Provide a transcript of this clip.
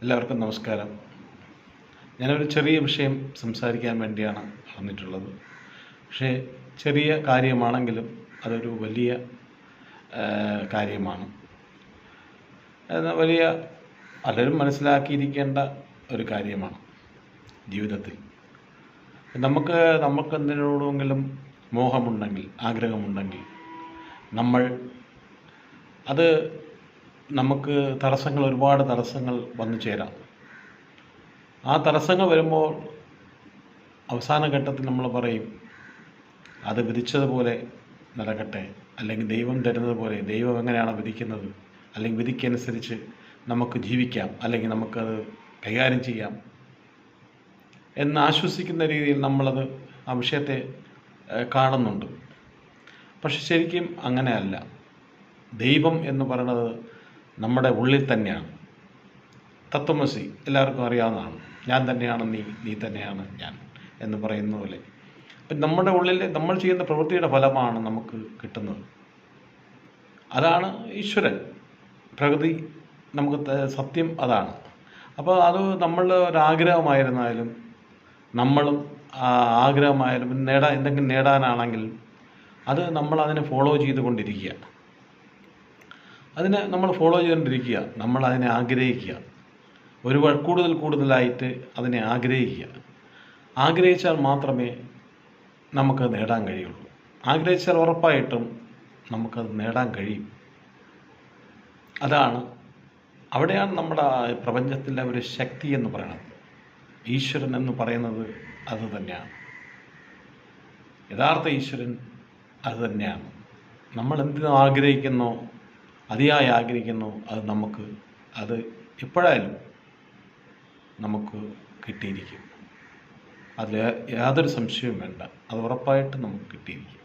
എല്ലാവർക്കും നമസ്കാരം. ഞാനൊരു ചെറിയ വിഷയം സംസാരിക്കാൻ വേണ്ടിയാണ് വന്നിട്ടുള്ളത്. പക്ഷേ ചെറിയ കാര്യമാണെങ്കിലും അതൊരു വലിയ കാര്യമാണ്. വലിയ പലരും മനസ്സിലാക്കിയിരിക്കേണ്ട ഒരു കാര്യമാണ് ജീവിതത്തിൽ. നമുക്കെന്തിനോടെങ്കിലും മോഹമുണ്ടെങ്കിൽ, ആഗ്രഹമുണ്ടെങ്കിൽ നമുക്ക് ഒരുപാട് തടസ്സങ്ങൾ വന്നു ചേരാം. ആ തടസ്സങ്ങൾ വരുമ്പോൾ അവസാന ഘട്ടത്തിൽ നമ്മൾ പറയും, അത് വിധിച്ചതുപോലെ നടക്കട്ടെ, അല്ലെങ്കിൽ ദൈവം തരുന്നത് പോലെ, ദൈവം എങ്ങനെയാണ് വിധിക്കുന്നത്, അല്ലെങ്കിൽ വിധിക്കനുസരിച്ച് നമുക്ക് ജീവിക്കാം, അല്ലെങ്കിൽ നമുക്കത് കൈകാര്യം ചെയ്യാം എന്ന് ആശ്വസിക്കുന്ന രീതിയിൽ ആ വിഷയത്തെ കാണുന്നുണ്ട്. പക്ഷെ ശരിക്കും അങ്ങനെയല്ല. ദൈവം എന്ന് പറയുന്നത് നമ്മുടെ ഉള്ളിൽ തന്നെയാണ്. തത്വമസി എല്ലാവർക്കും അറിയാവുന്നതാണ്. ഞാൻ തന്നെയാണ് നീ, നീ തന്നെയാണ് ഞാൻ എന്ന് പറയുന്ന പോലെ. അപ്പം നമ്മുടെ ഉള്ളിൽ നമ്മൾ ചെയ്യുന്ന പ്രവൃത്തിയുടെ ഫലമാണ് നമുക്ക് കിട്ടുന്നത്. അതാണ് ഈശ്വരൻ, പ്രകൃതി, നമുക്ക് സത്യം അതാണ്. അപ്പോൾ അത് നമ്മളുടെ ഒരാഗ്രഹമായിരുന്നാലും, നമ്മളും ആഗ്രഹമായാലും എന്തെങ്കിലും നേടാനാണെങ്കിൽ അത് നമ്മളതിനെ ഫോളോ ചെയ്തുകൊണ്ടിരിക്കുക. നമ്മൾ അതിനെ ആഗ്രഹിക്കുക. കൂടുതലായിട്ട് അതിനെ ആഗ്രഹിക്കുക. ആഗ്രഹിച്ചാൽ മാത്രമേ നമുക്കത് നേടാൻ കഴിയുള്ളൂ. ആഗ്രഹിച്ചാൽ ഉറപ്പായിട്ടും നമുക്കത് നേടാൻ കഴിയും. അവിടെയാണ് നമ്മുടെ പ്രപഞ്ചത്തിൻ്റെ ഒരു ശക്തി എന്ന് പറയുന്നത്. ഈശ്വരൻ എന്ന് പറയുന്നത് അത് തന്നെയാണ്. യഥാർത്ഥ ഈശ്വരൻ അത് തന്നെയാണ്. നമ്മൾ എന്തിനു ആഗ്രഹിക്കുന്നോ, അതിയായി ആഗ്രഹിക്കുന്നു, അത് എപ്പോഴായാലും നമുക്ക് കിട്ടിയിരിക്കും. അതിൽ യാതൊരു സംശയവും വേണ്ട. അത് ഉറപ്പായിട്ടും നമുക്ക് കിട്ടിയിരിക്കും.